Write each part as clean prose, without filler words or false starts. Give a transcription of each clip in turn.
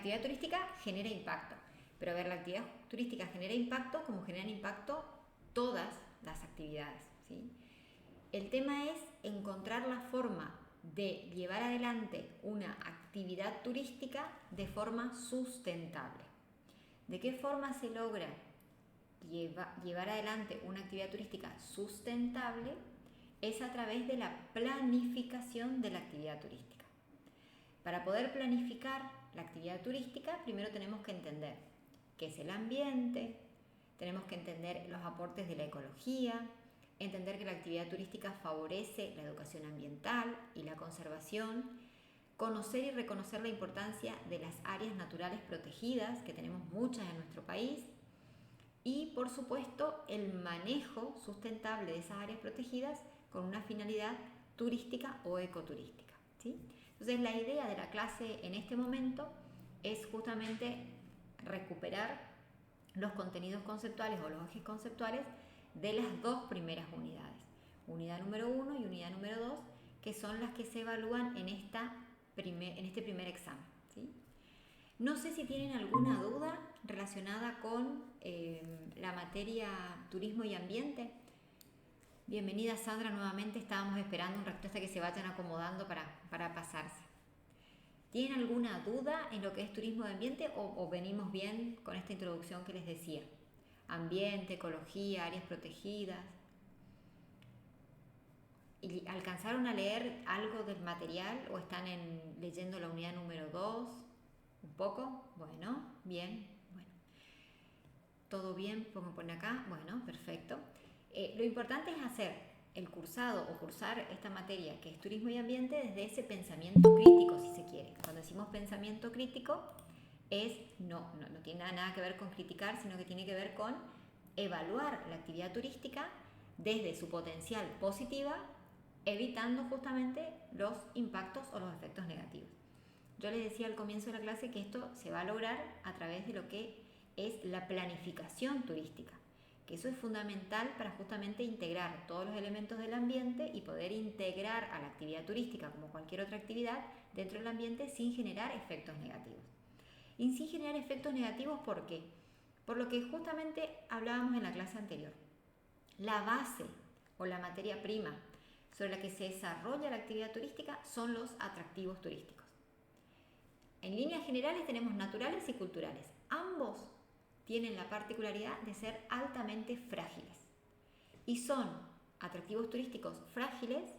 actividad turística genera impacto, pero a ver, la actividad turística genera impacto como generan impacto todas las actividades, ¿sí? El tema es encontrar la forma de llevar adelante una actividad turística de forma sustentable. ¿De qué forma se logra llevar adelante una actividad turística sustentable? Es a través de la planificación de la actividad turística. Para poder planificar la actividad turística, primero tenemos que entender qué es el ambiente, tenemos que entender los aportes de la ecología, entender que la actividad turística favorece la educación ambiental y la conservación, conocer y reconocer la importancia de las áreas naturales protegidas, que tenemos muchas en nuestro país, y por supuesto el manejo sustentable de esas áreas protegidas con una finalidad turística o ecoturística, ¿sí? Entonces la idea de la clase en este momento es justamente recuperar los contenidos conceptuales o los ejes conceptuales de las dos primeras unidades, unidad número 1 y unidad número 2, que son las que se evalúan en este primer examen, ¿sí? No sé si tienen alguna duda relacionada con la materia turismo y ambiente. Bienvenida Sandra nuevamente, estábamos esperando un ratito hasta que se vayan acomodando para pasarse. ¿Tienen alguna duda en lo que es turismo de ambiente o venimos bien con esta introducción que les decía? Ambiente, ecología, áreas protegidas. ¿Y alcanzaron a leer algo del material o están leyendo la unidad número 2? ¿Un poco? Bueno, bien. Bueno, ¿todo bien? Pongo por acá. Bueno, perfecto. Lo importante es hacer el cursado o cursar esta materia que es turismo y ambiente desde ese pensamiento crítico, si se quiere. Cuando decimos pensamiento crítico, no tiene nada que ver con criticar, sino que tiene que ver con evaluar la actividad turística desde su potencial positiva, evitando justamente los impactos o los efectos negativos. Yo les decía al comienzo de la clase que esto se va a lograr a través de lo que es la planificación turística, que eso es fundamental para justamente integrar todos los elementos del ambiente y poder integrar a la actividad turística como cualquier otra actividad dentro del ambiente sin generar efectos negativos. Y sin generar efectos negativos, ¿por qué? Por lo que justamente hablábamos en la clase anterior. La base o la materia prima sobre la que se desarrolla la actividad turística son los atractivos turísticos. En líneas generales tenemos naturales y culturales. Ambos tienen la particularidad de ser altamente frágiles. Y son atractivos turísticos frágiles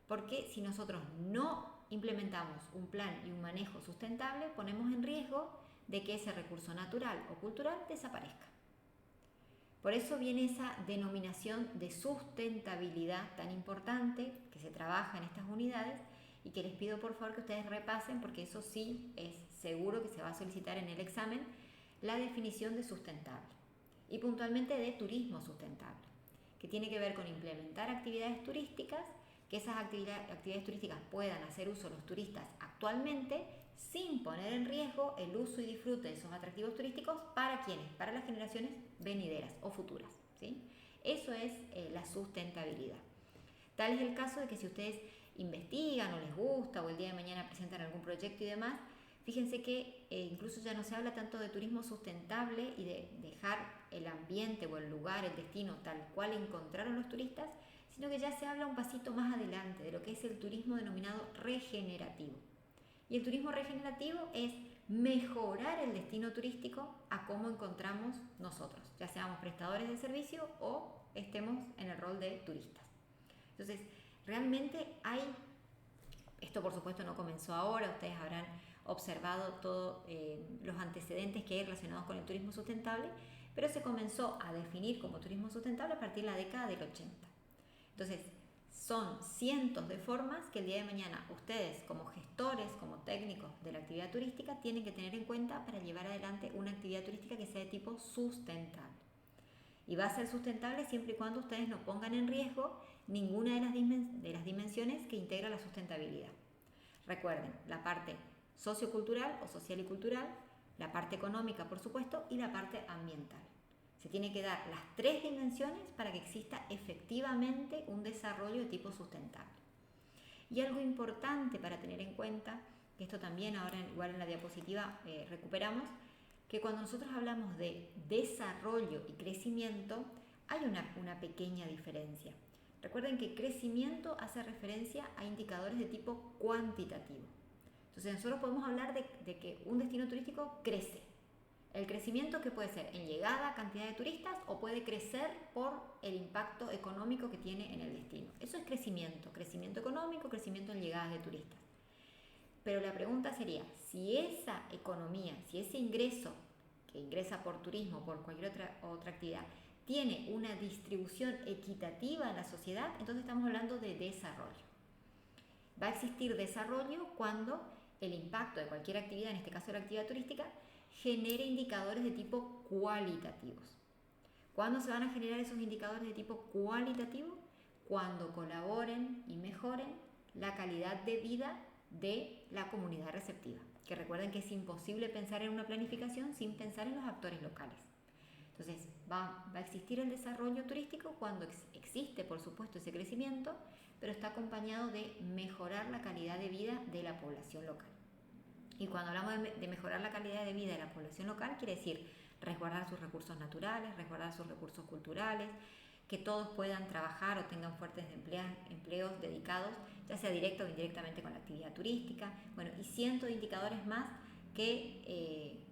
porque si nosotros no implementamos un plan y un manejo sustentable, ponemos en riesgo de que ese recurso natural o cultural desaparezca. Por eso viene esa denominación de sustentabilidad tan importante que se trabaja en estas unidades y que les pido por favor que ustedes repasen, porque eso sí es seguro que se va a solicitar en el examen, la definición de sustentable y puntualmente de turismo sustentable, que tiene que ver con implementar actividades turísticas, que esas actividades turísticas puedan hacer uso los turistas actualmente sin poner en riesgo el uso y disfrute de esos atractivos turísticos para ¿quiénes? Para las generaciones venideras o futuras, ¿sí? Eso es la sustentabilidad. Tal es el caso de que si ustedes investigan o les gusta o el día de mañana presentan algún proyecto y demás, fíjense que incluso ya no se habla tanto de turismo sustentable y de dejar el ambiente o el lugar, el destino tal cual encontraron los turistas, sino que ya se habla un pasito más adelante de lo que es el turismo denominado regenerativo. Y el turismo regenerativo es mejorar el destino turístico a cómo encontramos nosotros, ya seamos prestadores de servicio o estemos en el rol de turistas. Entonces, realmente esto por supuesto no comenzó ahora, ustedes habrán observado todos los antecedentes que hay relacionados con el turismo sustentable, pero se comenzó a definir como turismo sustentable a partir de la década del 80. Entonces, son cientos de formas que el día de mañana ustedes como gestores, como técnicos de la actividad turística tienen que tener en cuenta para llevar adelante una actividad turística que sea de tipo sustentable. Y va a ser sustentable siempre y cuando ustedes no pongan en riesgo ninguna de las dimensiones que integra la sustentabilidad. Recuerden, la parte sociocultural o social y cultural, la parte económica por supuesto y la parte ambiental. Se tiene que dar las tres dimensiones para que exista efectivamente un desarrollo de tipo sustentable. Y algo importante para tener en cuenta que esto también ahora igual en la diapositiva recuperamos, que cuando nosotros hablamos de desarrollo y crecimiento, hay una pequeña diferencia. Recuerden que crecimiento hace referencia a indicadores de tipo cuantitativo. Entonces nosotros podemos hablar de que un destino turístico crece. El crecimiento que puede ser en llegada, cantidad de turistas, o puede crecer por el impacto económico que tiene en el destino. Eso es crecimiento económico, crecimiento en llegadas de turistas. Pero la pregunta sería, si esa economía, si ese ingreso que ingresa por turismo, por cualquier otra actividad, tiene una distribución equitativa en la sociedad, entonces estamos hablando de desarrollo. Va a existir desarrollo cuando el impacto de cualquier actividad, en este caso la actividad turística, genere indicadores de tipo cualitativos. ¿Cuándo se van a generar esos indicadores de tipo cualitativo? Cuando colaboren y mejoren la calidad de vida de la comunidad receptiva. Que recuerden que es imposible pensar en una planificación sin pensar en los actores locales. Entonces, va a existir el desarrollo turístico cuando existe, por supuesto, ese crecimiento, pero está acompañado de mejorar la calidad de vida de la población local. Y cuando hablamos de mejorar la calidad de vida de la población local, quiere decir resguardar sus recursos naturales, resguardar sus recursos culturales, que todos puedan trabajar o tengan fuertes empleos dedicados, ya sea directa o indirectamente con la actividad turística, bueno, y cientos de indicadores más que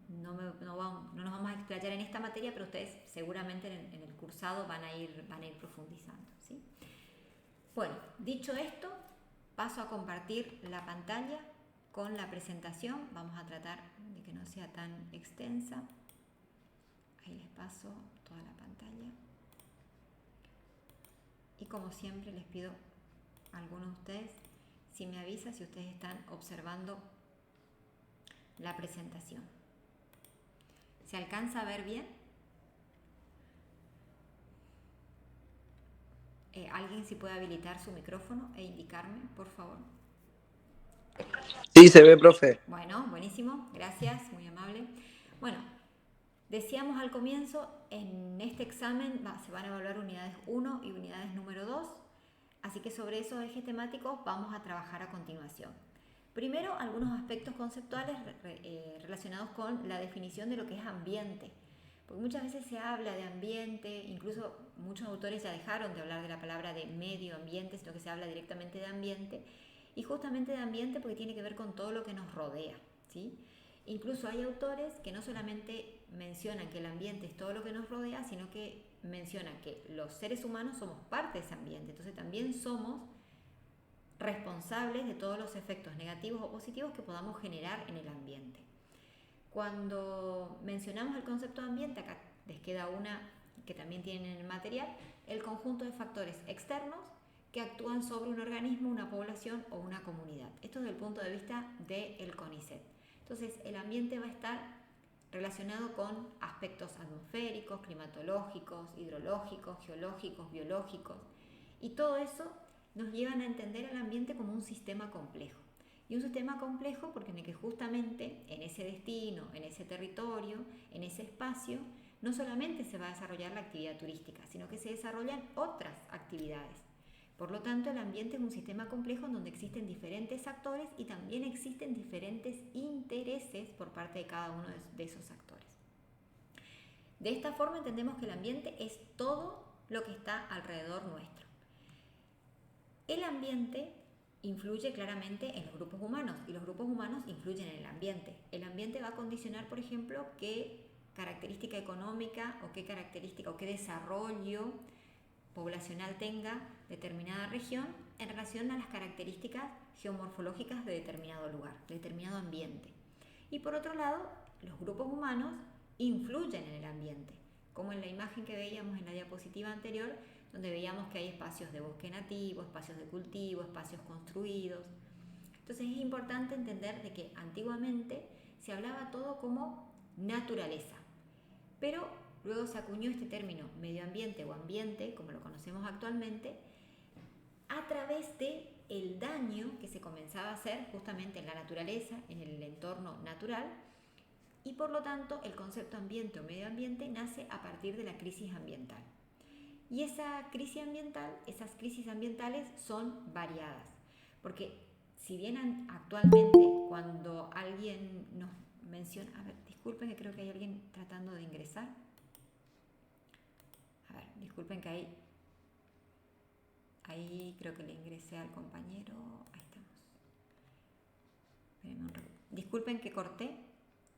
no nos vamos a explayar en esta materia, pero ustedes seguramente en el cursado van a ir profundizando, ¿sí? Bueno, dicho esto, paso a compartir la pantalla con la presentación. Vamos a tratar de que no sea tan extensa. Ahí les paso toda la pantalla. Y como siempre les pido a algunos de ustedes, si me avisa si ustedes están observando la presentación. ¿Se alcanza a ver bien? ¿Alguien si puede habilitar su micrófono e indicarme, por favor? Sí, se ve, profe. Bueno, buenísimo, gracias, muy amable. Bueno, decíamos al comienzo, en este examen se van a evaluar unidades 1 y unidades número 2, así que sobre esos ejes temáticos vamos a trabajar a continuación. Primero, algunos aspectos conceptuales relacionados con la definición de lo que es ambiente, porque muchas veces se habla de ambiente, incluso muchos autores ya dejaron de hablar de la palabra de medio ambiente, sino que se habla directamente de ambiente, y justamente de ambiente porque tiene que ver con todo lo que nos rodea, ¿sí? Incluso hay autores que no solamente mencionan que el ambiente es todo lo que nos rodea, sino que mencionan que los seres humanos somos parte de ese ambiente, entonces también somos responsables de todos los efectos negativos o positivos que podamos generar en el ambiente. Cuando mencionamos el concepto de ambiente, acá les queda una que también tienen en el material, el conjunto de factores externos que actúan sobre un organismo, una población o una comunidad. Esto desde el punto de vista del CONICET. Entonces, el ambiente va a estar relacionado con aspectos atmosféricos, climatológicos, hidrológicos, geológicos, biológicos, y todo eso nos llevan a entender el ambiente como un sistema complejo. Y un sistema complejo porque en el que justamente en ese destino, en ese territorio, en ese espacio, no solamente se va a desarrollar la actividad turística, sino que se desarrollan otras actividades. Por lo tanto, el ambiente es un sistema complejo en donde existen diferentes actores y también existen diferentes intereses por parte de cada uno de esos actores. De esta forma entendemos que el ambiente es todo lo que está alrededor nuestro. El ambiente influye claramente en los grupos humanos y los grupos humanos influyen en el ambiente. El ambiente va a condicionar, por ejemplo, qué característica económica o qué característica o qué desarrollo poblacional tenga determinada región en relación a las características geomorfológicas de determinado lugar, de determinado ambiente. Y por otro lado, los grupos humanos influyen en el ambiente, como en la imagen que veíamos en la diapositiva anterior, donde veíamos que hay espacios de bosque nativo, espacios de cultivo, espacios construidos. Entonces es importante entender de que antiguamente se hablaba todo como naturaleza, pero luego se acuñó este término medio ambiente o ambiente, como lo conocemos actualmente, a través de el daño que se comenzaba a hacer justamente en la naturaleza, en el entorno natural, y por lo tanto el concepto ambiente o medio ambiente nace a partir de la crisis ambiental. Y esas crisis ambientales son variadas, porque si bien actualmente cuando alguien nos menciona, a ver, disculpen que creo que hay alguien tratando de ingresar. A ver, disculpen que ahí creo que le ingresé al compañero. Ahí estamos. Disculpen que corté,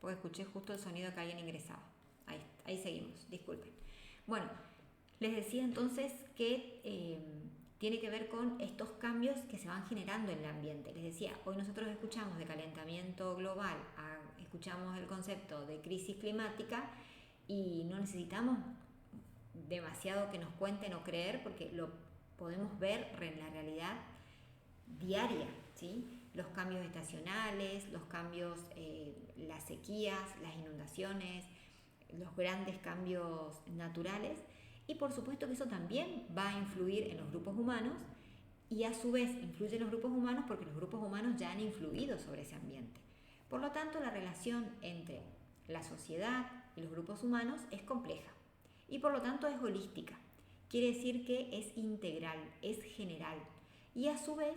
porque escuché justo el sonido que alguien ingresaba. Ahí seguimos, disculpen. Bueno, les decía entonces que tiene que ver con estos cambios que se van generando en el ambiente. Les decía, hoy nosotros escuchamos de calentamiento global, escuchamos el concepto de crisis climática y no necesitamos demasiado que nos cuenten o creer porque lo podemos ver en la realidad diaria, ¿sí? Los cambios estacionales, los cambios, las sequías, las inundaciones, los grandes cambios naturales, y por supuesto que eso también va a influir en los grupos humanos y a su vez influye en los grupos humanos porque los grupos humanos ya han influido sobre ese ambiente. Por lo tanto, la relación entre la sociedad y los grupos humanos es compleja y por lo tanto es holística. Quiere decir que es integral, es general y a su vez,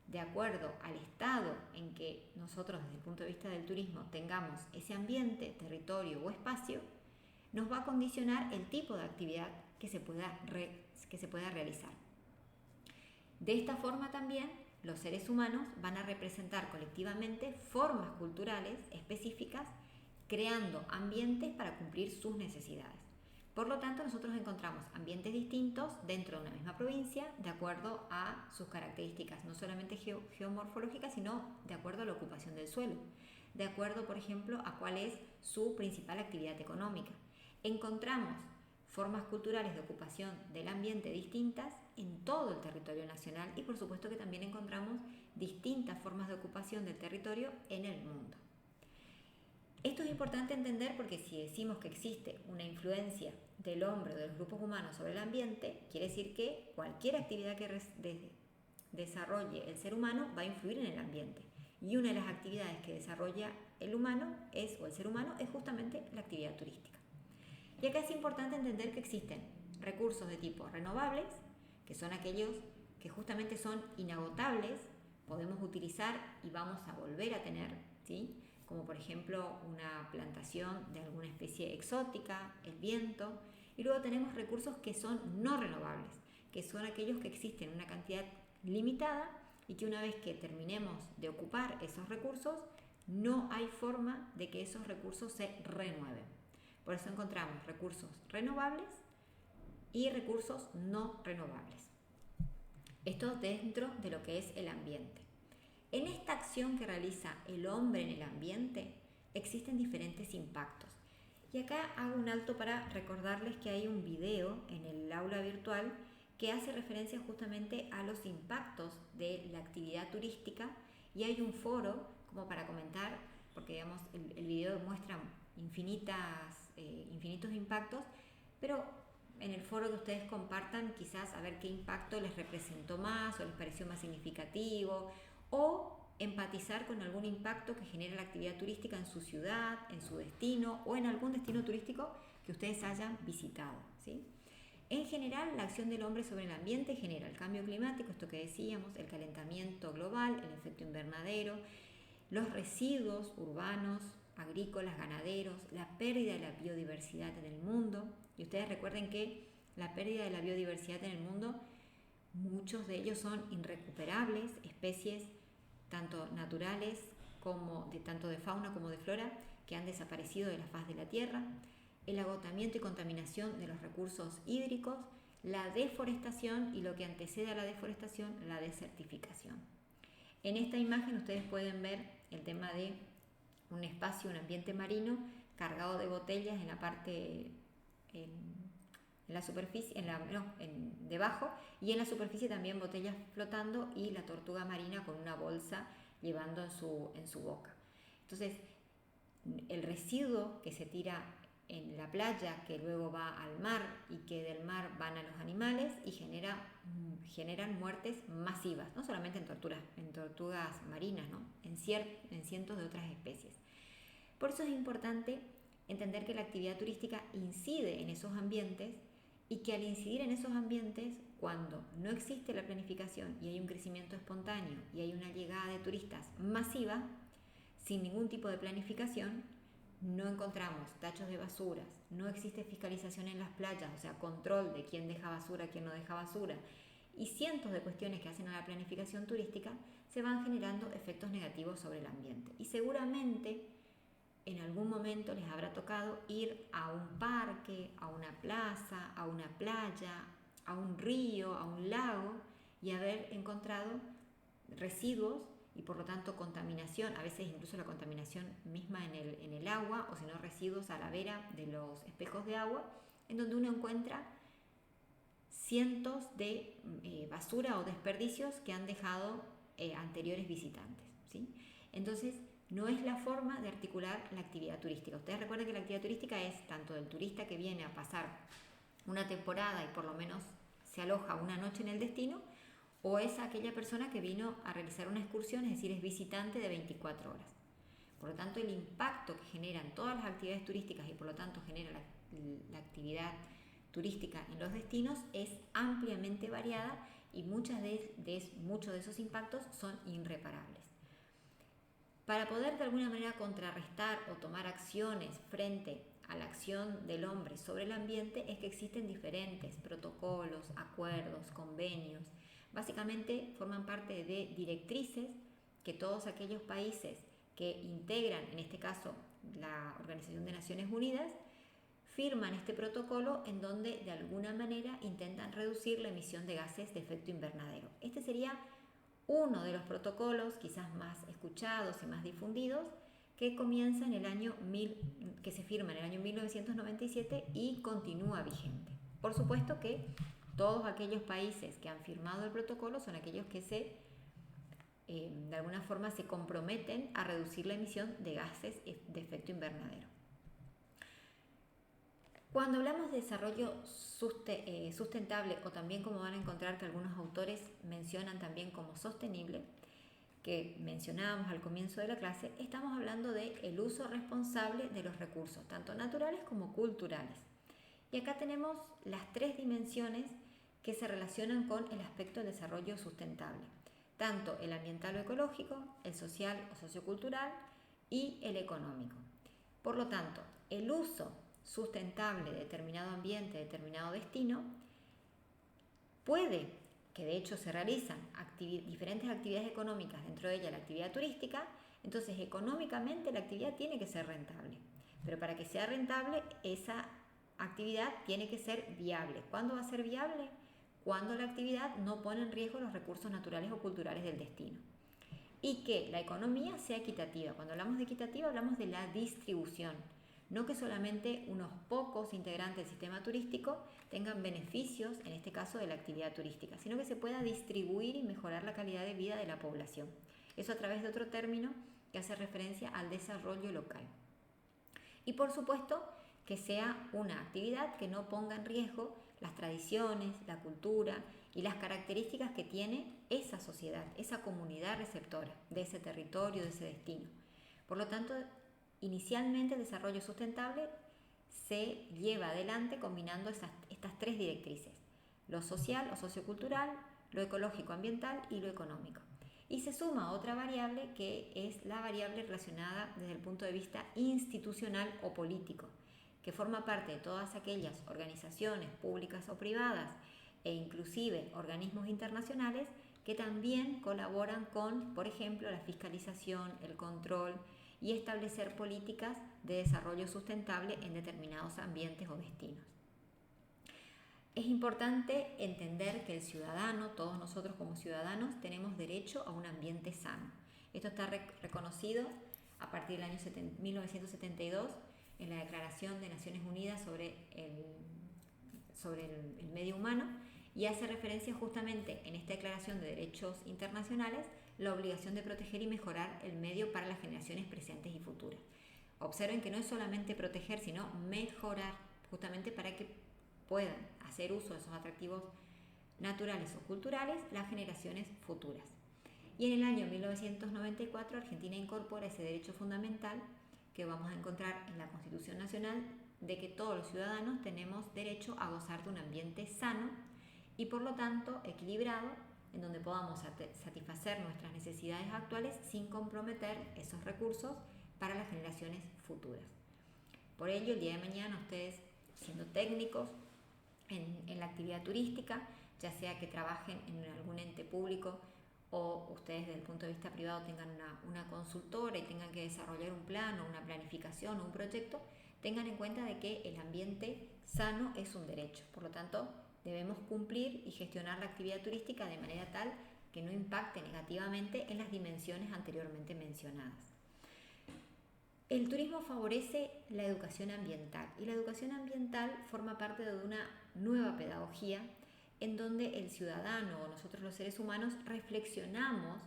de acuerdo al estado en que nosotros desde el punto de vista del turismo tengamos ese ambiente, territorio o espacio, nos va a condicionar el tipo de actividad que se pueda realizar. De esta forma también los seres humanos van a representar colectivamente formas culturales específicas, creando ambientes para cumplir sus necesidades. Por lo tanto, nosotros encontramos ambientes distintos dentro de una misma provincia de acuerdo a sus características, no solamente geomorfológicas, sino de acuerdo a la ocupación del suelo, de acuerdo, por ejemplo, a cuál es su principal actividad económica. Encontramos formas culturales de ocupación del ambiente distintas en todo el territorio nacional y por supuesto que también encontramos distintas formas de ocupación del territorio en el mundo. Esto es importante entender porque si decimos que existe una influencia del hombre o de los grupos humanos sobre el ambiente, quiere decir que cualquier actividad que desarrolle el ser humano va a influir en el ambiente. Y una de las actividades que desarrolla el ser humano es justamente la actividad turística. Y acá es importante entender que existen recursos de tipo renovables, que son aquellos que justamente son inagotables, podemos utilizar y vamos a volver a tener, ¿sí? Como por ejemplo una plantación de alguna especie exótica, el viento, y luego tenemos recursos que son no renovables, que son aquellos que existen en una cantidad limitada y que una vez que terminemos de ocupar esos recursos, no hay forma de que esos recursos se renueven. Por eso encontramos recursos renovables y recursos no renovables. Esto dentro de lo que es el ambiente. En esta acción que realiza el hombre en el ambiente existen diferentes impactos. Y acá hago un alto para recordarles que hay un video en el aula virtual que hace referencia justamente a los impactos de la actividad turística y hay un foro como para comentar, porque digamos el video muestra infinitos impactos, pero en el foro que ustedes compartan quizás a ver qué impacto les representó más o les pareció más significativo o empatizar con algún impacto que genera la actividad turística en su ciudad, en su destino o en algún destino turístico que ustedes hayan visitado, ¿sí? En general, la acción del hombre sobre el ambiente genera el cambio climático, esto que decíamos, el calentamiento global, el efecto invernadero, los residuos urbanos, agrícolas, ganaderos, la pérdida de la biodiversidad en el mundo. Y ustedes recuerden que la pérdida de la biodiversidad en el mundo, muchos de ellos son irrecuperables, especies tanto naturales como tanto de fauna como de flora que han desaparecido de la faz de la tierra, el agotamiento y contaminación de los recursos hídricos, la deforestación y lo que antecede a la deforestación, la desertificación. En esta imagen ustedes pueden ver el tema de un espacio, un ambiente marino cargado de botellas en la parte, en la superficie, debajo, y en la superficie también botellas flotando y la tortuga marina con una bolsa llevando en su boca. Entonces, el residuo que se tira en la playa, que luego va al mar y que del mar van a los animales y generan muertes masivas, no solamente en tortugas marinas, ¿no? en cientos de otras especies. Por eso es importante entender que la actividad turística incide en esos ambientes y que al incidir en esos ambientes, cuando no existe la planificación y hay un crecimiento espontáneo y hay una llegada de turistas masiva, sin ningún tipo de planificación, no encontramos tachos de basuras, no existe fiscalización en las playas, o sea, control de quién deja basura, quién no deja basura, y cientos de cuestiones que hacen a la planificación turística, se van generando efectos negativos sobre el ambiente. Y seguramente en algún momento les habrá tocado ir a un parque, a una plaza, a una playa, a un río, a un lago, y haber encontrado residuos y por lo tanto contaminación, a veces incluso la contaminación misma en el agua, o si no residuos a la vera de los espejos de agua, en donde uno encuentra cientos de basura o desperdicios que han dejado anteriores visitantes, ¿sí? Entonces, no es la forma de articular la actividad turística. Ustedes recuerden que la actividad turística es tanto del turista que viene a pasar una temporada y por lo menos se aloja una noche en el destino, o es aquella persona que vino a realizar una excursión, es decir, es visitante de 24 horas. Por lo tanto, el impacto que generan todas las actividades turísticas y por lo tanto genera la actividad turística en los destinos es ampliamente variada y muchos de esos impactos son irreparables. Para poder de alguna manera contrarrestar o tomar acciones frente a la acción del hombre sobre el ambiente es que existen diferentes protocolos, acuerdos, convenios. Básicamente forman parte de directrices que todos aquellos países que integran, en este caso la Organización de Naciones Unidas, firman este protocolo en donde de alguna manera intentan reducir la emisión de gases de efecto invernadero. Este sería uno de los protocolos quizás más escuchados y más difundidos que comienza en el año que se firma en el año 1997 y continúa vigente. Por supuesto que todos aquellos países que han firmado el protocolo son aquellos que de alguna forma se comprometen a reducir la emisión de gases de efecto invernadero. Cuando hablamos de desarrollo sustentable, o también como van a encontrar que algunos autores mencionan también como sostenible, que mencionábamos al comienzo de la clase, estamos hablando del uso responsable de los recursos, tanto naturales como culturales. Y acá tenemos las tres dimensiones que se relacionan con el aspecto del desarrollo sustentable, tanto el ambiental o ecológico, el social o sociocultural y el económico. Por lo tanto, el uso sustentable de determinado ambiente, de determinado destino, puede, que de hecho se realizan diferentes actividades económicas, dentro de ella la actividad turística, entonces económicamente la actividad tiene que ser rentable, pero para que sea rentable esa actividad tiene que ser viable. ¿Cuándo va a ser viable? Cuando la actividad no pone en riesgo los recursos naturales o culturales del destino. Y que la economía sea equitativa. Cuando hablamos de equitativa hablamos de la distribución. No que solamente unos pocos integrantes del sistema turístico tengan beneficios, en este caso de la actividad turística, sino que se pueda distribuir y mejorar la calidad de vida de la población. Eso a través de otro término que hace referencia al desarrollo local. Y por supuesto que sea una actividad que no ponga en riesgo las tradiciones, la cultura y las características que tiene esa sociedad, esa comunidad receptora de ese territorio, de ese destino. Por lo tanto, inicialmente el desarrollo sustentable se lleva adelante combinando estas tres directrices: lo social o sociocultural, lo ecológico ambiental y lo económico. Y se suma otra variable que es la variable relacionada desde el punto de vista institucional o político, que forma parte de todas aquellas organizaciones públicas o privadas e inclusive organismos internacionales que también colaboran con, por ejemplo, la fiscalización, el control y establecer políticas de desarrollo sustentable en determinados ambientes o destinos. Es importante entender que el ciudadano, todos nosotros como ciudadanos, tenemos derecho a un ambiente sano. Esto está reconocido a partir del año 1972 en la Declaración de Naciones Unidas sobre el medio humano, y hace referencia justamente en esta Declaración de Derechos Internacionales la obligación de proteger y mejorar el medio para las generaciones presentes y futuras. Observen que no es solamente proteger, sino mejorar, justamente para que puedan hacer uso de esos atractivos naturales o culturales las generaciones futuras. Y en el año 1994 Argentina incorpora ese derecho fundamental que vamos a encontrar en la Constitución Nacional de que todos los ciudadanos tenemos derecho a gozar de un ambiente sano y por lo tanto equilibrado, en donde podamos satisfacer nuestras necesidades actuales sin comprometer esos recursos para las generaciones futuras. Por ello, el día de mañana ustedes, siendo técnicos en la actividad turística, ya sea que trabajen en algún ente público o ustedes desde el punto de vista privado tengan una consultora y tengan que desarrollar un plan o una planificación o un proyecto, tengan en cuenta de que el ambiente sano es un derecho. Por lo tanto, debemos cumplir y gestionar la actividad turística de manera tal que no impacte negativamente en las dimensiones anteriormente mencionadas. El turismo favorece la educación ambiental y la educación ambiental forma parte de una nueva pedagogía en donde el ciudadano o nosotros los seres humanos reflexionamos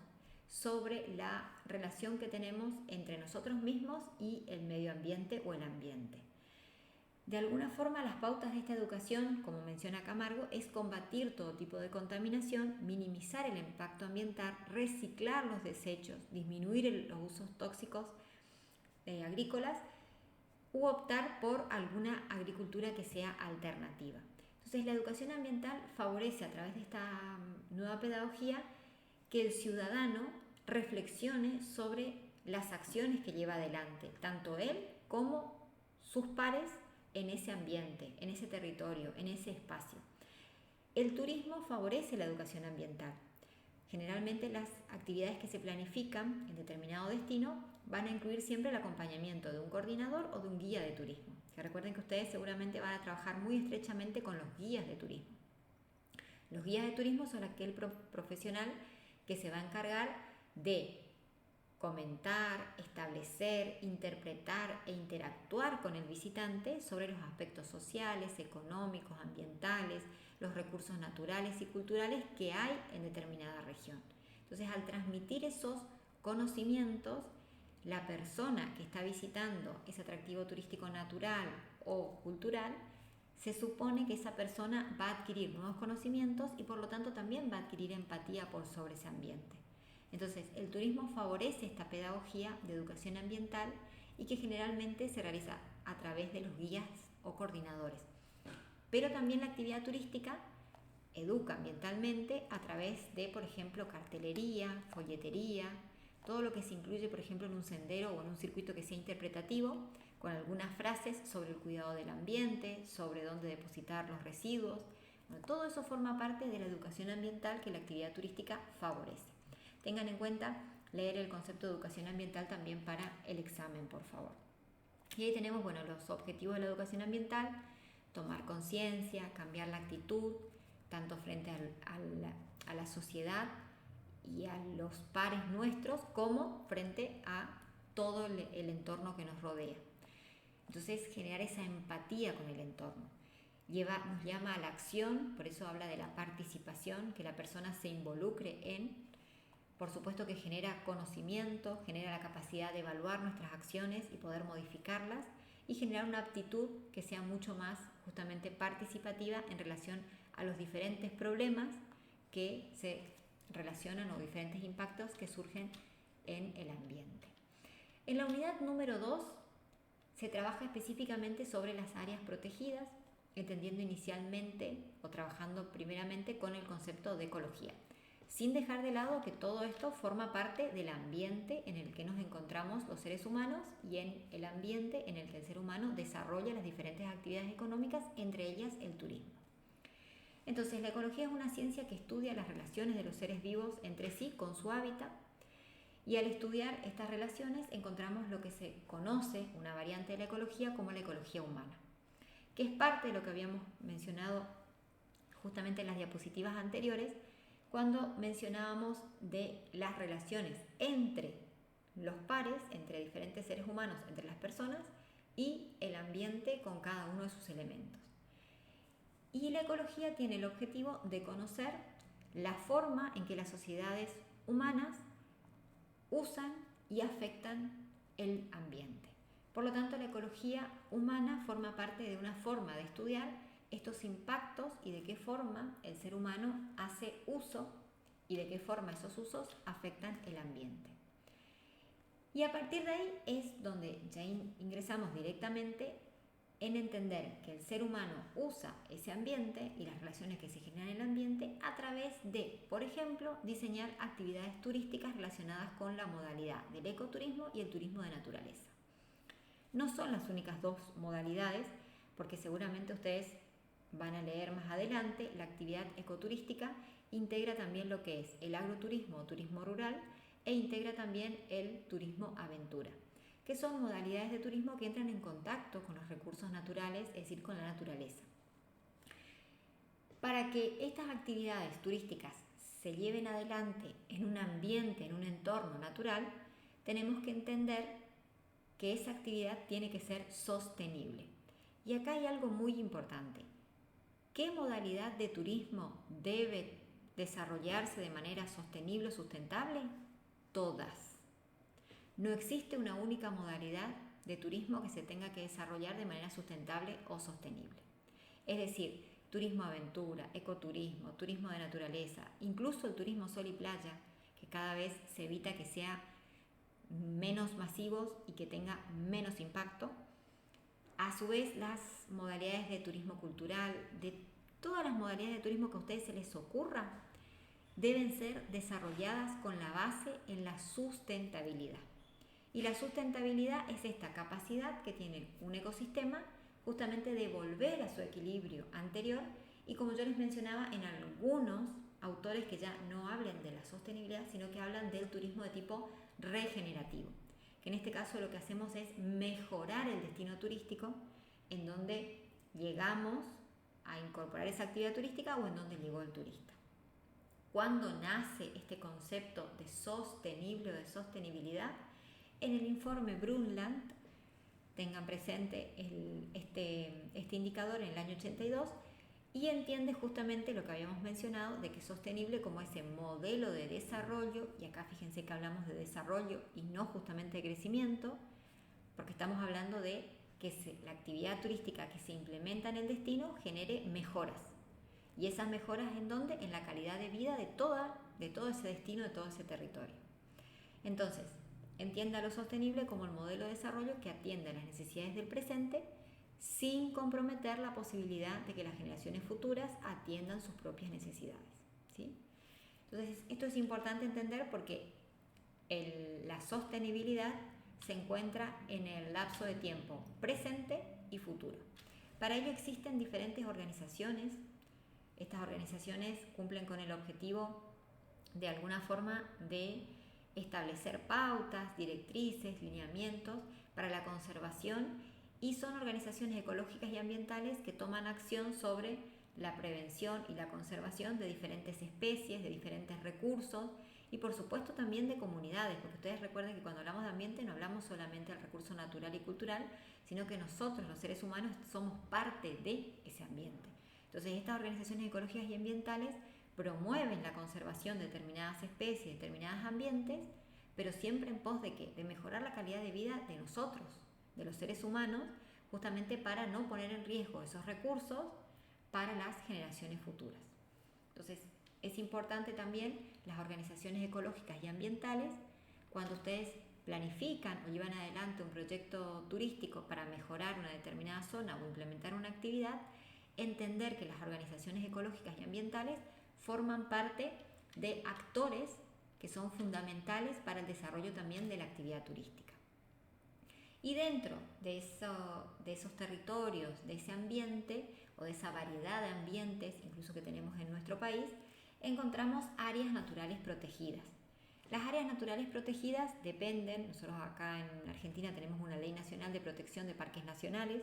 sobre la relación que tenemos entre nosotros mismos y el medio ambiente o el ambiente. De alguna forma, las pautas de esta educación, como menciona Camargo, es combatir todo tipo de contaminación, minimizar el impacto ambiental, reciclar los desechos, disminuir los usos tóxicos agrícolas u optar por alguna agricultura que sea alternativa. Entonces, la educación ambiental favorece a través de esta nueva pedagogía que el ciudadano reflexione sobre las acciones que lleva adelante, tanto él como sus pares en ese ambiente, en ese territorio, en ese espacio. El turismo favorece la educación ambiental. Generalmente las actividades que se planifican en determinado destino van a incluir siempre el acompañamiento de un coordinador o de un guía de turismo. Que recuerden que ustedes seguramente van a trabajar muy estrechamente con los guías de turismo. Los guías de turismo son aquel profesional que se va a encargar de comentar, establecer, interpretar e interactuar con el visitante sobre los aspectos sociales, económicos, ambientales, los recursos naturales y culturales que hay en determinada región. Entonces, al transmitir esos conocimientos, la persona que está visitando ese atractivo turístico natural o cultural, se supone que esa persona va a adquirir nuevos conocimientos y por lo tanto también va a adquirir empatía por sobre ese ambiente. Entonces, el turismo favorece esta pedagogía de educación ambiental y que generalmente se realiza a través de los guías o coordinadores. Pero también la actividad turística educa ambientalmente a través de, por ejemplo, cartelería, folletería, todo lo que se incluye, por ejemplo, en un sendero o en un circuito que sea interpretativo, con algunas frases sobre el cuidado del ambiente, sobre dónde depositar los residuos. Bueno, todo eso forma parte de la educación ambiental que la actividad turística favorece. Tengan en cuenta leer el concepto de educación ambiental también para el examen, por favor. Y ahí tenemos, bueno, los objetivos de la educación ambiental: tomar conciencia, cambiar la actitud, tanto frente a la sociedad y a los pares nuestros, como frente a todo el entorno que nos rodea. Entonces, generar esa empatía con el entorno. Nos llama a la acción, por eso habla de la participación, que la persona se involucre en. Por supuesto que genera conocimiento, genera la capacidad de evaluar nuestras acciones y poder modificarlas, y generar una aptitud que sea mucho más justamente participativa en relación a los diferentes problemas que se relacionan o diferentes impactos que surgen en el ambiente. En la unidad número 2 se trabaja específicamente sobre las áreas protegidas, entendiendo inicialmente o trabajando primeramente con el concepto de ecología, sin dejar de lado que todo esto forma parte del ambiente en el que nos encontramos los seres humanos y en el ambiente en el que el ser humano desarrolla las diferentes actividades económicas, entre ellas el turismo. Entonces, la ecología es una ciencia que estudia las relaciones de los seres vivos entre sí con su hábitat, y al estudiar estas relaciones encontramos lo que se conoce, una variante de la ecología, como la ecología humana, que es parte de lo que habíamos mencionado justamente en las diapositivas anteriores, cuando mencionábamos de las relaciones entre los pares, entre diferentes seres humanos, entre las personas, y el ambiente con cada uno de sus elementos. Y la ecología tiene el objetivo de conocer la forma en que las sociedades humanas usan y afectan el ambiente. Por lo tanto, la ecología humana forma parte de una forma de estudiar estos impactos y de qué forma el ser humano hace uso y de qué forma esos usos afectan el ambiente. Y a partir de ahí es donde ya ingresamos directamente en entender que el ser humano usa ese ambiente y las relaciones que se generan en el ambiente a través de, por ejemplo, diseñar actividades turísticas relacionadas con la modalidad del ecoturismo y el turismo de naturaleza. No son las únicas dos modalidades, porque seguramente ustedes van a leer más adelante, la actividad ecoturística integra también lo que es el agroturismo o turismo rural e integra también el turismo aventura, que son modalidades de turismo que entran en contacto con los recursos naturales, es decir, con la naturaleza. Para que estas actividades turísticas se lleven adelante en un ambiente, en un entorno natural, tenemos que entender que esa actividad tiene que ser sostenible. Y acá hay algo muy importante. ¿Qué modalidad de turismo debe desarrollarse de manera sostenible o sustentable? Todas. No existe una única modalidad de turismo que se tenga que desarrollar de manera sustentable o sostenible. Es decir, turismo aventura, ecoturismo, turismo de naturaleza, incluso el turismo sol y playa, que cada vez se evita que sea menos masivos y que tenga menos impacto. A su vez, las modalidades de turismo cultural, de todas las modalidades de turismo que a ustedes se les ocurra, deben ser desarrolladas con la base en la sustentabilidad. Y la sustentabilidad es esta capacidad que tiene un ecosistema justamente de volver a su equilibrio anterior, y como yo les mencionaba, en algunos autores que ya no hablan de la sostenibilidad, sino que hablan del turismo de tipo regenerativo, que en este caso lo que hacemos es mejorar el destino turístico en donde llegamos a incorporar esa actividad turística o en donde llegó el turista. ¿Cuándo nace este concepto de sostenible o de sostenibilidad? En el informe Brundtland, tengan presente este indicador en el año 82, y entiende justamente lo que habíamos mencionado de que sostenible como ese modelo de desarrollo, y acá fíjense que hablamos de desarrollo y no justamente de crecimiento, porque estamos hablando de que la actividad turística que se implementa en el destino genere mejoras. ¿Y esas mejoras en dónde? En la calidad de vida de todo ese destino, de todo ese territorio. Entonces, entienda lo sostenible como el modelo de desarrollo que atiende a las necesidades del presente sin comprometer la posibilidad de que las generaciones futuras atiendan sus propias necesidades, ¿sí? Entonces, esto es importante entender porque la sostenibilidad se encuentra en el lapso de tiempo presente y futuro. Para ello existen diferentes organizaciones. Estas organizaciones cumplen con el objetivo de alguna forma de establecer pautas, directrices, lineamientos para la conservación, y son organizaciones ecológicas y ambientales que toman acción sobre la prevención y la conservación de diferentes especies, de diferentes recursos y por supuesto también de comunidades, porque ustedes recuerden que cuando hablamos de ambiente no hablamos solamente del recurso natural y cultural, sino que nosotros, los seres humanos, somos parte de ese ambiente. Entonces, estas organizaciones ecológicas y ambientales promueven la conservación de determinadas especies, determinados ambientes, pero siempre en pos de ¿qué? De mejorar la calidad de vida de nosotros, de los seres humanos, justamente para no poner en riesgo esos recursos para las generaciones futuras. Entonces, es importante también las organizaciones ecológicas y ambientales, cuando ustedes planifican o llevan adelante un proyecto turístico para mejorar una determinada zona o implementar una actividad, entender que las organizaciones ecológicas y ambientales forman parte de actores que son fundamentales para el desarrollo también de la actividad turística. Y dentro de esos territorios, de ese ambiente o de esa variedad de ambientes, incluso que tenemos en nuestro país, encontramos áreas naturales protegidas. Las áreas naturales protegidas dependen, nosotros acá en Argentina tenemos una ley nacional de protección de parques nacionales,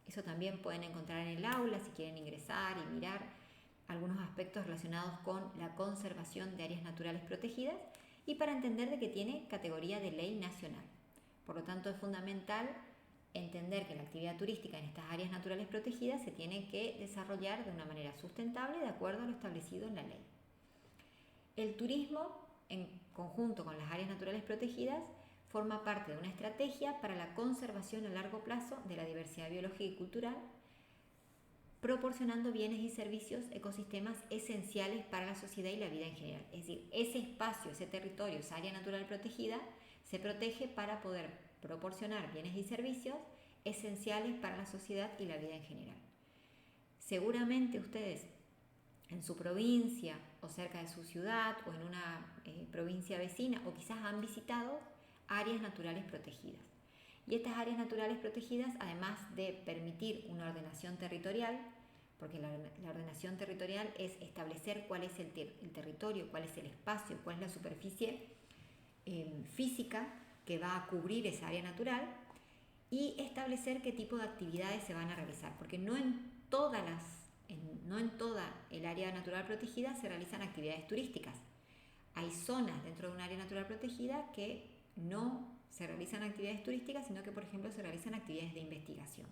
eso también pueden encontrar en el aula si quieren ingresar y mirar algunos aspectos relacionados con la conservación de áreas naturales protegidas, y para entender de que tiene categoría de ley nacional. Por lo tanto, es fundamental entender que la actividad turística en estas áreas naturales protegidas se tiene que desarrollar de una manera sustentable de acuerdo a lo establecido en la ley. El turismo, en conjunto con las áreas naturales protegidas, forma parte de una estrategia para la conservación a largo plazo de la diversidad biológica y cultural, proporcionando bienes y servicios, ecosistemas esenciales para la sociedad y la vida en general. Es decir, ese espacio, ese territorio, esa área natural protegida, se protege para poder proporcionar bienes y servicios esenciales para la sociedad y la vida en general. Seguramente ustedes en su provincia o cerca de su ciudad o en una provincia vecina o quizás han visitado áreas naturales protegidas. Y estas áreas naturales protegidas, además de permitir una ordenación territorial, porque la ordenación territorial es establecer cuál es el territorio, cuál es el espacio, cuál es la superficie física que va a cubrir esa área natural, y establecer qué tipo de actividades se van a realizar, porque no en toda el área natural protegida se realizan actividades turísticas. Hay zonas dentro de un área natural protegida que no se realizan actividades turísticas, sino que, por ejemplo, se realizan actividades de investigación.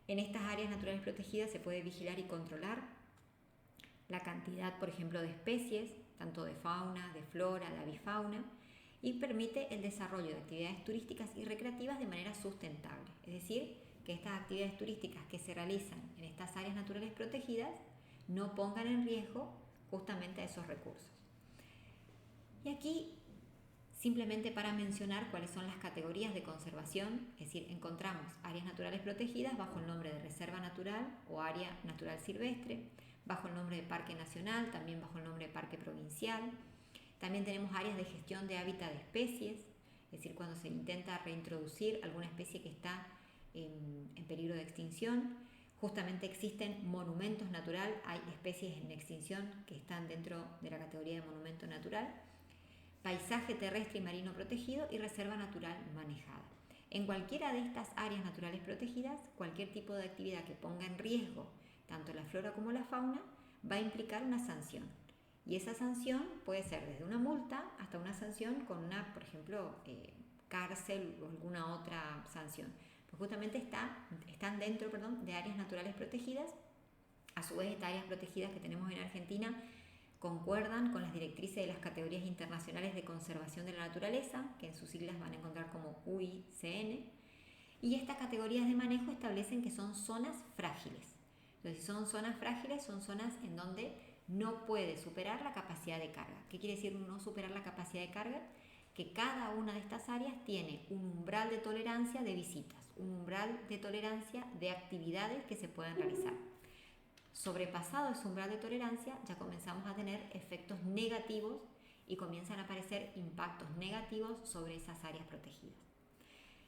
En estas áreas naturales protegidas se puede vigilar y controlar la cantidad, por ejemplo, de especies, tanto de fauna, de flora, de avifauna, y permite el desarrollo de actividades turísticas y recreativas de manera sustentable. Es decir, que estas actividades turísticas que se realizan en estas áreas naturales protegidas no pongan en riesgo justamente a esos recursos. Y aquí, simplemente para mencionar cuáles son las categorías de conservación, es decir, encontramos áreas naturales protegidas bajo el nombre de reserva natural o área natural silvestre, bajo el nombre de parque nacional, también bajo el nombre de parque provincial. También tenemos áreas de gestión de hábitat de especies, es decir, cuando se intenta reintroducir alguna especie que está en peligro de extinción. Justamente existen monumentos naturales, hay especies en extinción que están dentro de la categoría de monumento natural. Paisaje terrestre y marino protegido y reserva natural manejada. En cualquiera de estas áreas naturales protegidas, cualquier tipo de actividad que ponga en riesgo tanto la flora como la fauna va a implicar una sanción. Y esa sanción puede ser desde una multa hasta una sanción con una, por ejemplo, cárcel o alguna otra sanción. Pues justamente están dentro de áreas naturales protegidas. A su vez, estas áreas protegidas que tenemos en Argentina concuerdan con las directrices de las categorías internacionales de conservación de la naturaleza, que en sus siglas van a encontrar como UICN, y estas categorías de manejo establecen que son zonas frágiles. Entonces, si son zonas frágiles, son zonas en donde no puede superar la capacidad de carga. ¿Qué quiere decir no superar la capacidad de carga? Que cada una de estas áreas tiene un umbral de tolerancia de visitas, un umbral de tolerancia de actividades que se pueden realizar. Sobrepasado ese umbral de tolerancia, ya comenzamos a tener efectos negativos y comienzan a aparecer impactos negativos sobre esas áreas protegidas.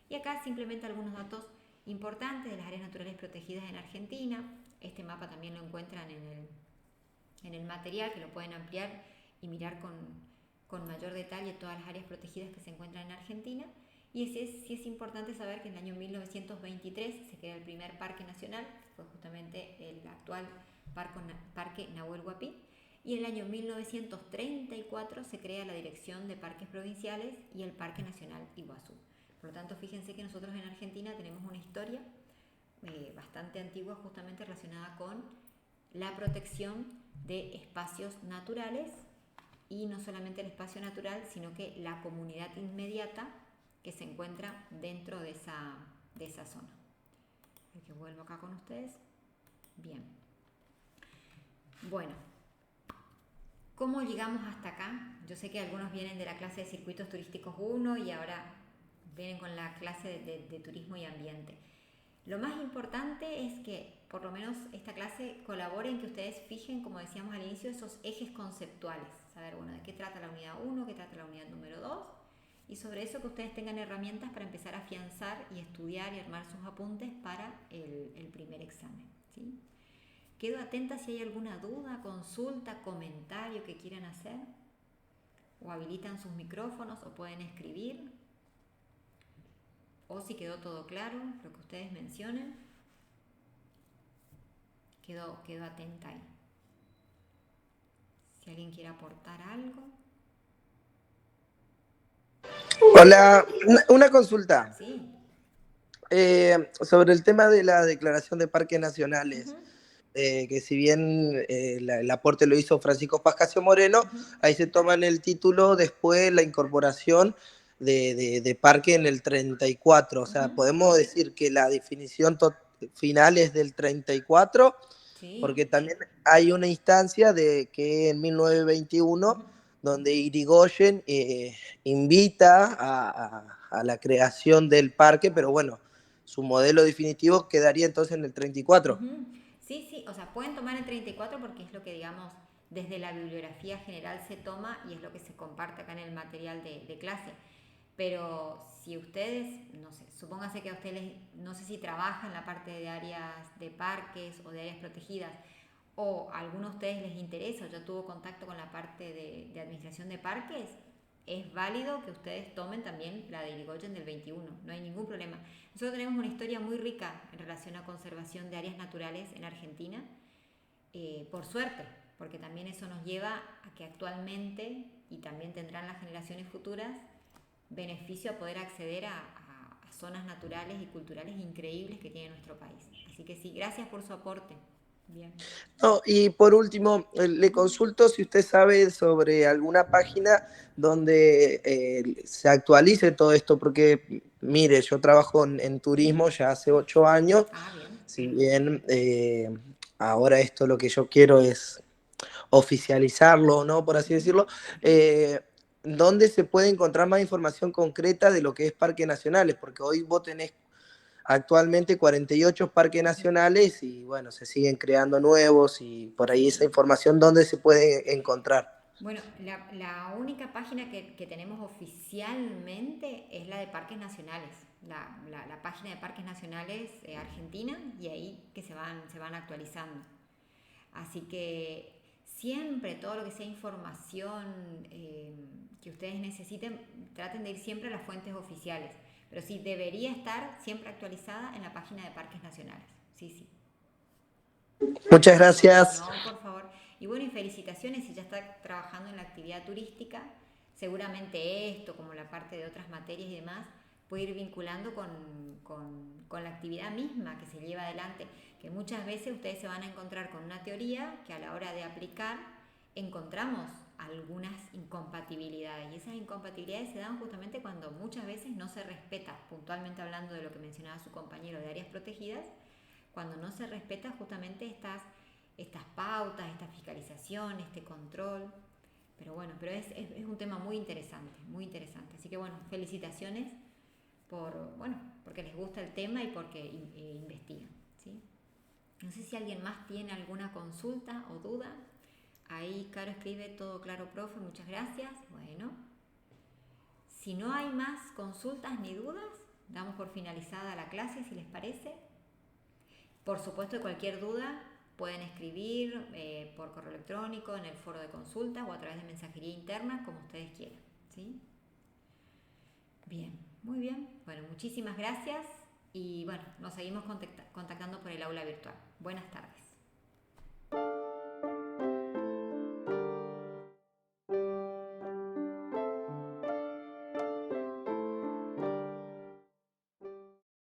Y acá simplemente algunos datos importantes de las áreas naturales protegidas en Argentina. Este mapa también lo encuentran en el material, que lo pueden ampliar y mirar con mayor detalle todas las áreas protegidas que se encuentran en Argentina. Y sí es importante saber que en el año 1923 se crea el primer parque nacional, que fue justamente el actual Parque Nahuel Huapi, y en el año 1934 se crea la Dirección de Parques Provinciales y el Parque Nacional Iguazú. Por lo tanto, fíjense que nosotros en Argentina tenemos una historia bastante antigua justamente relacionada con la protección de espacios naturales, y no solamente el espacio natural, sino que la comunidad inmediata que se encuentra dentro de esa zona. Que vuelvo acá con ustedes. Bien. Bueno, ¿cómo llegamos hasta acá? Yo sé que algunos vienen de la clase de circuitos turísticos 1 y ahora vienen con la clase de turismo y ambiente. Lo más importante es que por lo menos esta clase colabore en que ustedes fijen, como decíamos al inicio, esos ejes conceptuales. Saber, bueno, de qué trata la unidad 1, qué trata la unidad número 2, y sobre eso que ustedes tengan herramientas para empezar a afianzar y estudiar y armar sus apuntes para el primer examen, ¿sí? Quedo atenta si hay alguna duda, consulta, comentario que quieran hacer, o habilitan sus micrófonos o pueden escribir, o si quedó todo claro, lo que ustedes mencionen. Quedo atenta ahí. Si alguien quiere aportar algo. Hola, una consulta. Sí. Sobre el tema de la declaración de parques nacionales, que si bien el aporte lo hizo Francisco Pascasio Moreno, ahí se toma en el título después la incorporación de parque en el 34. O sea, podemos decir que la definición final es del 34, Sí. porque también hay una instancia de que en 1921, donde Irigoyen invita a la creación del parque, pero bueno, su modelo definitivo quedaría entonces en el 34. Ujú. Sí, sí, o sea, pueden tomar el 34 porque es lo que, digamos, desde la bibliografía general se toma y es lo que se comparte acá en el material de clase. Pero si ustedes, no sé, supóngase que a ustedes, no sé si trabajan en la parte de áreas de parques o de áreas protegidas, o a alguno de ustedes les interesa, o ya tuvo contacto con la parte de administración de parques, es válido que ustedes tomen también la de Irigoyen del 21, no hay ningún problema. Nosotros tenemos una historia muy rica en relación a conservación de áreas naturales en Argentina, por suerte, porque también eso nos lleva a que actualmente, y también tendrán las generaciones futuras, beneficio a poder acceder a zonas naturales y culturales increíbles que tiene nuestro país. Así que sí, gracias por su aporte. Bien. No, y por último, le consulto si usted sabe sobre alguna página donde se actualice todo esto, porque mire, yo trabajo en turismo ya hace 8 años, Ah, bien. si bien ahora esto lo que yo quiero es oficializarlo, ¿no? Por así decirlo, ¿dónde se puede encontrar más información concreta de lo que es parques nacionales? Porque hoy vos tenés actualmente 48 parques nacionales y bueno, se siguen creando nuevos y por ahí esa Sí. información, ¿dónde se puede encontrar? Bueno, la única página que tenemos oficialmente es la de Parques Nacionales, la página de Parques Nacionales Argentina, y ahí que se van actualizando. Así que siempre todo lo que sea información que ustedes necesiten, traten de ir siempre a las fuentes oficiales. Pero sí, debería estar siempre actualizada en la página de Parques Nacionales. Sí, sí. Muchas gracias. No, por favor. Y bueno, y felicitaciones si ya está trabajando en la actividad turística. Seguramente esto, como la parte de otras materias y demás, puede ir vinculando con la actividad misma que se lleva adelante. Que muchas veces ustedes se van a encontrar con una teoría que a la hora de aplicar encontramos algunas incompatibilidades. Y esas incompatibilidades se dan justamente cuando muchas veces no se respeta, puntualmente hablando de lo que mencionaba su compañero de áreas protegidas, cuando no se respeta justamente estas pautas, esta fiscalización, este control. Pero bueno, es un tema muy interesante, muy interesante. Así que bueno, felicitaciones porque les gusta el tema y porque investigan. ¿Sí? No sé si alguien más tiene alguna consulta o duda. Ahí Caro escribe todo claro, profe, muchas gracias. Bueno, si no hay más consultas ni dudas, damos por finalizada la clase, si les parece. Por supuesto, cualquier duda pueden escribir por correo electrónico, en el foro de consultas o a través de mensajería interna, como ustedes quieran. ¿Sí? Bien, muy bien. Bueno, muchísimas gracias y bueno, nos seguimos contactando por el aula virtual. Buenas tardes.